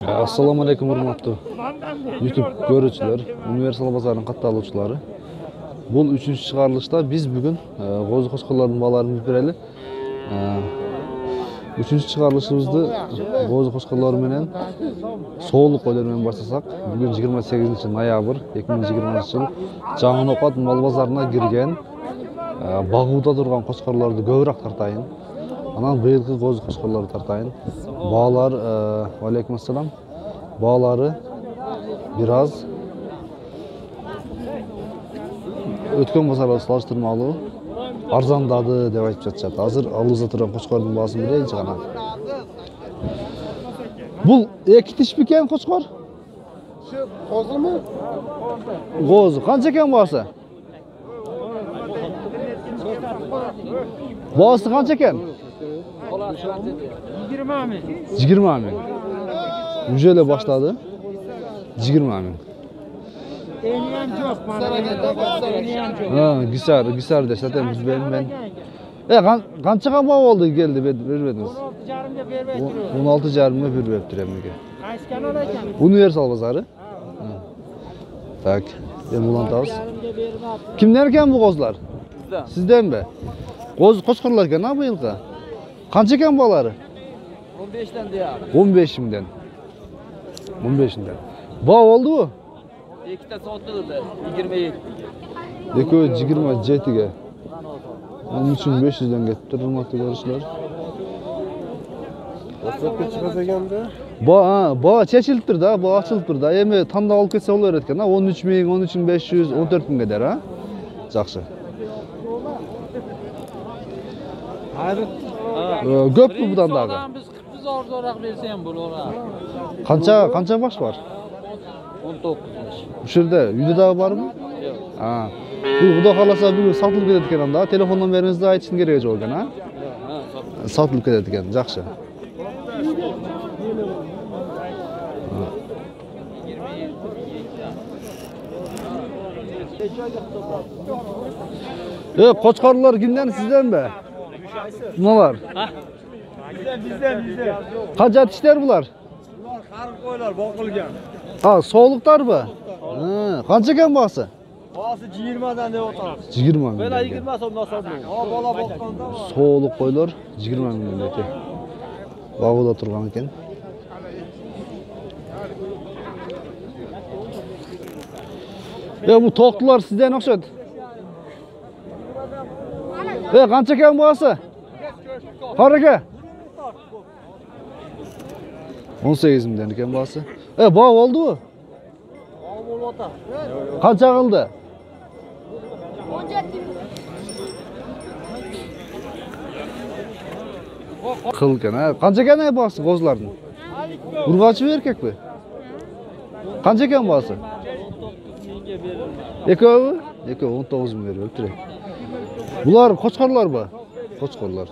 Assalomu alaykum hurmatli YouTube ko'ruvchilar, Universal bozorining qatta aluvchilari. Bu 3-chi chiqarilishda biz bugun G'o'zi qo'shqorlarning bolalarimizni beraylik. 3-chi chiqarilishimizni G'o'zi qo'shqorlari bilan so'g'liq qo'ylar bilan boshlasak, bugun 28-noyabr 2020-yil Jahanoqat mol bozoriga kirgan Bag'uda turgan qo'shqorlarni ko'proq tartayin. Anan bu yilgi G'o'zi qo'shqorlari tartayin. Bağlar, aleyküm selam. Bağları biraz ötken bozarla salıştırmalı. Arzandadı deb aytib жатышат. Hazır alızda turan qo'shqorning bahosin beraylik ana. Bu iki tish ekan qo'shqor? Shu qo'zimi? G'o'zi qancha ekan bahosi? Bahosi qancha ekan? 20 ming. 20 ming. Yüzele başladı. 20 ming. Eniyam yo'q, mana eniyam yo'q. Ha, güzel de zaten biz ben. Qanchaga baho oldu geldi bermediniz? 16,5 ga berib 16,5 ga berib turamiga. Qaysi kanal ekan? Universal bozori. Tak. Emulantavuz. Kimlar ekan bu qo'zlar? Sizdan mi? Qo'shqorlar ekan bu yilqa. Qancha ekan baholari? 15 dan deyap. 15 mingdan. 15 mingdan. Baho oldu mu? Ikkita sotildi 27. Eko'yi 27 ga. 13.500 dan ketdi, hurmatli ko'rishlar. WhatsAppga chiqas ekanda. Baho chechilib turdi, baho ochilib turdi. Endi tanda olib ketsa bo'lar ekan, 13 ming, 13.500, 14 mingga der, ha? Yaxshi. Ko'pmi budan dağı? Biz 40 arzonroq bersa ham bo'laveradi. Qancha bosh bor? 19. Bu yerda uyda dağı bormi? Yo'q. Ha. Bu xudo xolasa bugun sotilib ketadigan-da, telefon nomeringizni aytishim kerak ekan, ha? Ha, Sotilib ketadigan, yaxshi. Qo'chqorlar kimdan, sizdanmi? Nimalar? Bizden. Qancha tishlar bular? Bular qariq qo'ylar boqilgan. Ha, so'g'liqlarmi? Ha, qancha ekan bahosi? Bahosi 20 dan deb o'tiramiz. 20 ming. Bela 20 so'mdan sotdim. Ha, bola boqqanda So'g'liq qo'ylar 20 ming ekan. Bag'uda turgan ekan. Bu to'qlar sizdan o'xshaydi. Qancha ekan bahosi? Qor aka. 18 mingdan ekan bahosi. Baho oldu-mu? bo'lyapti. Qancha qildi? 17 ming. Qilgan, ha. Qancha ekan bahosi qo'zlarning? Urg'ochi erkakmi? Qancha ekan bahosi? Ekovi? Eko 19 ming berib turay. Bular qo'chqorlarmi? Qo'chqorlar.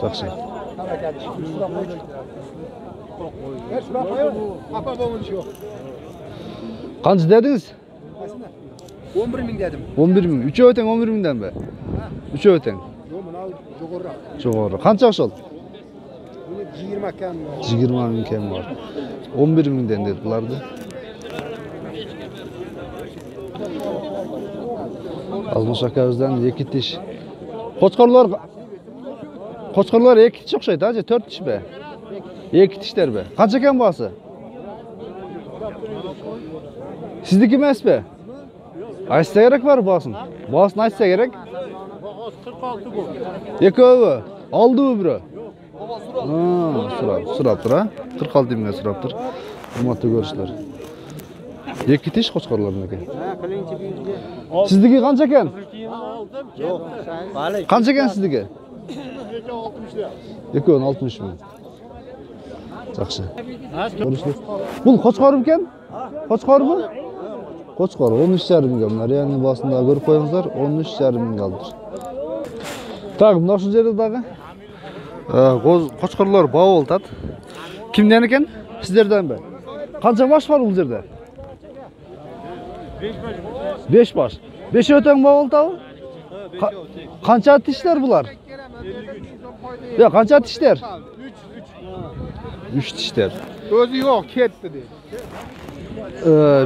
Yaxshi. Qancha dedingiz? 11 ming dedim. 11 ming. 3 o'tang 11 mingdanmi? 3 o'tang. Yo'q, mana jo'g'irroq. Jo'g'ri. Qancha oshol? Buni 20 kam. 20 ming kam bor. 11 mingdan dedilardi. Azmosh akamizdan 2 tish. Qo'chqorlar 2 tish o'xshaydi, aja 4 tish be. 2 tishlar be. Qancha ekan bahosi? Sizniki emasmi? Aytsa kerak bor bahosini. Bahosini aytsa kerak. Bahosi 46 bu. Ekovi oldi-mi biri? So'rab tur, ha? 46 mingga so'rab tur. Hurmatli ko'rishlar. 2 tish qo'chqorlarniki. Ha, qilinchi bizga. Sizniki qancha ekan? Yo'q. Vale. Qancha ekan sizniki? 60 Ekon 60 ming. Yaxshi. Ko'rishlar. Bu qo'chqormikan? Qo'chqormi? Qo'chqor 13,5 mingga bular. Ya'ni bosында ko'rib qo'yingizlar, 13,5 ming oldir. Tak, mana shu yerda dağı. Qo'chqorlar baho oltadi. Kimdan ekan? Sizlardanmi? Qancha bosh bor bu yerda? 5 bosh. 5 o'tang baho oltadi? Qancha tishlar bular? Ya qancha tishlar? 3. 3 dişler. Özü yok, ketdi deydi.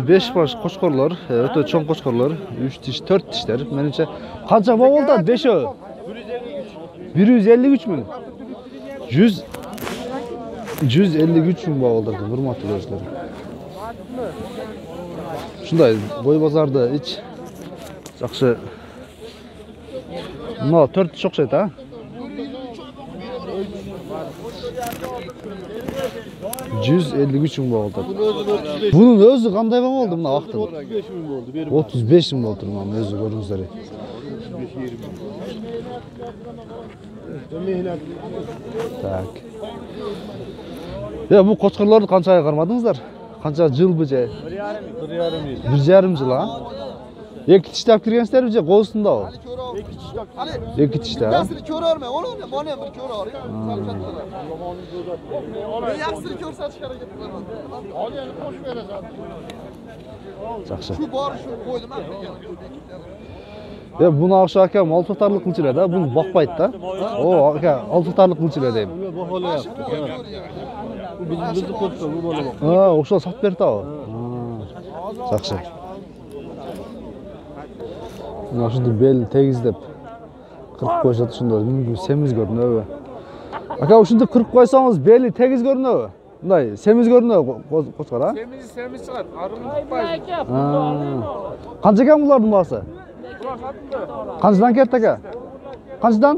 5 baş qo'chqorlar, o'ta cho'ng qo'chqorlar, 3 dish, 4 dishlar. Menimcha qancha bog' bo'ldi? 5 o. 153 ming. 153 ming bog' oldirdi, hurmatli do'stlar. Shunday, bo'y bozorda ich yaxshi. Mana 4 dish o'xshaydi, ha? 153 ming bog' oldirdi. Bunun o'zi qanday bog' oldi buna vaqtida? 35 ming bo'ldi. 35 ming oldu mana o'zi ko'ringizlar. Mehnat. Tak. Ya bu qo'chqorlarni qanchaga qarmadingizlar? Qancha yil bu joy? 1,5 yil. 1,5 yil ha? Ikki tishlab kirgansizlar bu joy qo'ysunda o. Ikki tishlar. Yaxsini ko'rarman, onu mana bir ko'rar. Yaxsini ko'rsatish harakat qilaman. Olyani qo'shib berasan. Yaxshi. Shu bori shu qo'ydim men. Ya buni Avsha aka mol sotarlik qilchilar-da, buni boqmaydi-da. O aka, olti sotarlik qilchilar deyman. Baholayapti. Bu bizni qo'yibdi, bu bola bor. Ha, o'sha sotib berdi o. Yaxshi. Mana shunda bel tegizlab 40 qo'yishadi shunda. Mumkin semiz ko'rinadi. Aka, shunda 40 qo'ysangiz beli tegiz ko'rinadi. Bunday semiz ko'rinadi qo'chqor ha? Semiz chiqadi. Arif Qancha ekan bularning bahosi? Qanchadan ketdi aka? Qanchadan?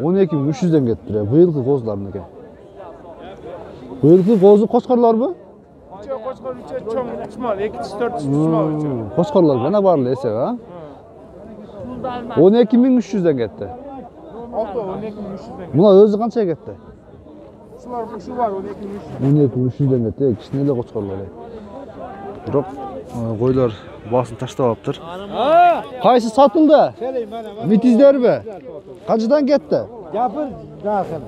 12.300 dan ketdi. Bu yilgi qo'zlarniki. Bu yilgi qo'zi qo'chqorlarmi? qo'chqor cho'ng 3 mol, 2 tish 4 tish mol. Qo'chqorlar yana borlar esa ha? 12.300 dan ketdi. 12.300 dan. Buna o'zi qanchaga ketdi? Shular shu bor 12.300. 12.300 dan ketdi. Kichkinalar qo'chqorlar. Biroq qo'ylar bosin tashlabdir. Qaysi sotildi? Mitizlarmi? Qanchadan ketdi? Gapir, daxil.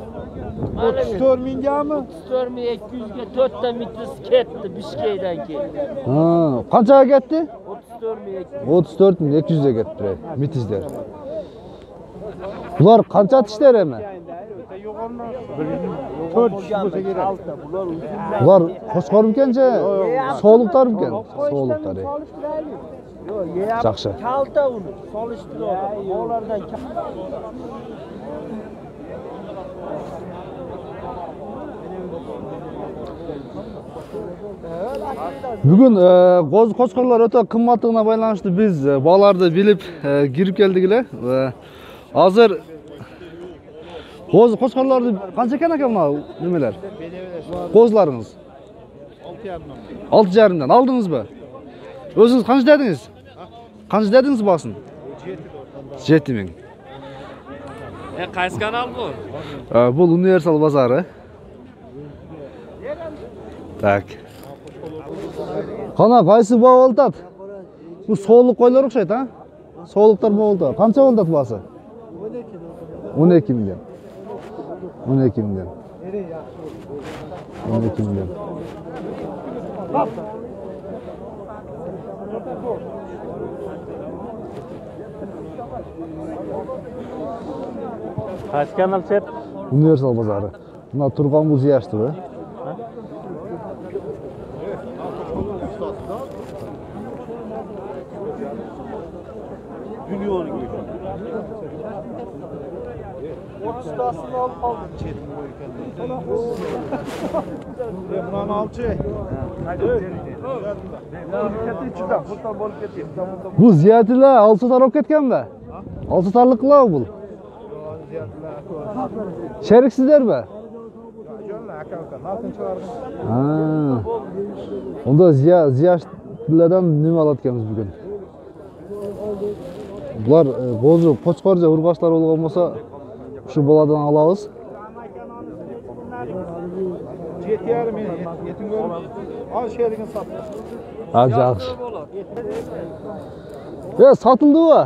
34 mingami? 4.200 ga 4 ta mitis ketdi Bishkekdan keldi. Ha, qanchaga ketdi? 34.200. 34.200 ga ketdi. Mitizlar. Bular qancha tishlar emi? 4 tish bo'lsa kerak. Bular qo'chqormikancha? Sog'liqlarmikan? Sog'liqlar. Yaxshi. Kalta uni solishtiradi. Olardan Bugun qo'z qo'chqorlar o'ta qimmatligina baylanishdi. Biz bog'larni bilib girib keldilar va hozir qo'z qo'chqorlarni qancha ekan aka mana nimalar? Qo'zlaringiz 6,5 dan oldingizmi? O'zingiz qancha dedingiz? Qancha dedingiz bosin? 7 ming. Qaysi kanal bu? Bu Universal bozori. Tak. Qana qaysi bog' oltat? Bu so'liq qo'ylar o'xshaydi, ha? So'liqlar bog' oltat. Qancha oltat bo'lsa? 12 million. 12 million. 12 million. Qaysi kanal chet? Universal bozori. Buna turgan bu ziyashdi bu. Dunyoni ko'ygan. 30 tasini olib qoldim. Chetim qo'ygan. Buni olchi. Katta ichidan bundan bo'lib ketdi. Bu ziyatilar 6 tar olib ketganmi? 6 tarliqlar bu. Sheriksizlarmi? Jonlar aka-uka, nalqinchilarni. Ha. Unda ziyashlardan nima olayotganmiz bugun? Bular qo'zi qo'chqorja urg'ochlar bo'lgan bo'lsa, shu boladan olamiz. 7,5 ming yetim ko'rib. Al sherigini sotdi. Ha, yaxshi. Sotildi-ku.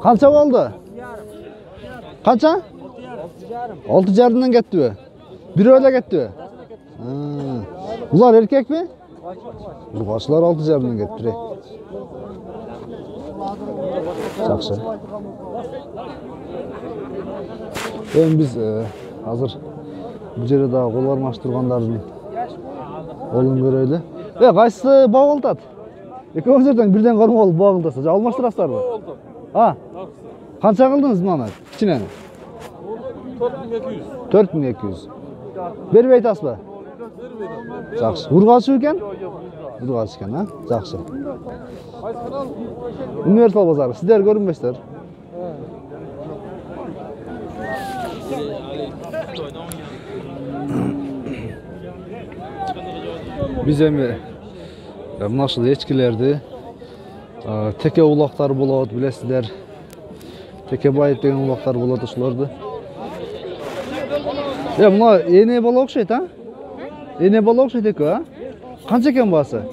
Qancha bo'ldi? Qancha? 6,5 dan ketdi bu. Bir oyda ketdi bu. Bular erkakmi? Urg'ochlar 6,5 dan ketdi. Yaxshi. Endi biz hozir Bu жерде дагы кол кармаштыргандардын колун көрөлү. Кайсы багылтат? Экөөңүздөрдөн бирден кармап алып багылтаса, алмаштырасыздарбы? А? Канча кылдыңыз мына кичинени? 4200. Бербей атасызбы? Жакшы. Ургачы экен? Ургачы экен, а? Жакшы. Универсал базары. Сиздер көрүнбөйсүздөр. Биз эми мына ушул эчкилерди теке улактар болот, билесиздер. Теке байып деген улактар болот ошолорду. Мына эне бала окшойт, а? Эне бала окшойт эки, а? Канча экен баасы?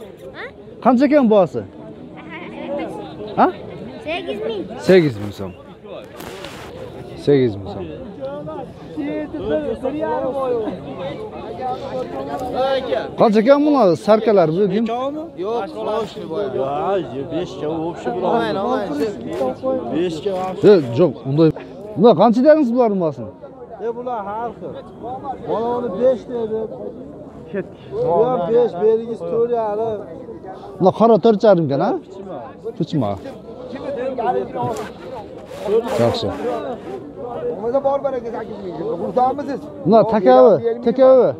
Канча экен баасы? А? 8000. 8000 сом. 8000 сом. Kança ekan buna sarkalar bu kim? Yok, soğuşlu boya. Ya 5 kilo общий bulan. Aman. 5 kilo. Yok, unda. Buna kança dediniz buların basın? Bular halkı. Bana onu 5 dedi. Ya 5 belgisi tur ya. Buna kara 4,5 ekan ha? Piçma. Yaxşı. Olmasa bor bereke 8.000. Kurtarmısınız? Buna takavi. Taka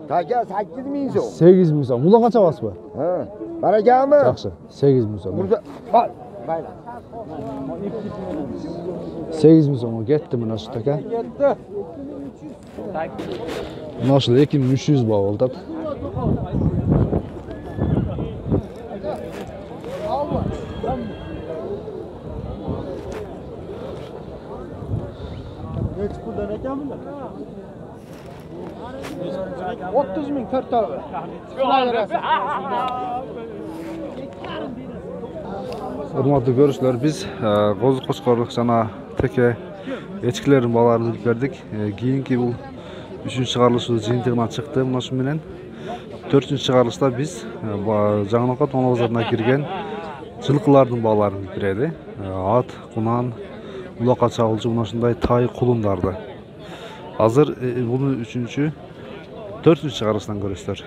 8.000 so'm. 8000 so'm. Buna qancha basbı? Ha. Barakami? Yaxşı. 8000 so'm. Burada bak. Bayla. 8000 so'm ketdi mana shu taka. Ketdi. Mana shu 2300 baht oldu. Neç puldan ekan bular? 30.000 4 tane. Hurmatly görüşler, biz Qo'zi Qo'chqorlik jana teke echkilerin balalarini ilib berdik. Keyingi bu 3-chi chiqarilishi jiyintig'idan chiqdi. Mana shu bilan 4-chi chiqarilishda biz Жаңаокат мал bozoruna kirgan жылқылардың балаларын ilib beradi. At, qunan, uloqa chaqulchi mana shunday tay qulundardi. Hozir buni 3-chi, 4-chi chiqarishdan ko'rasizlar.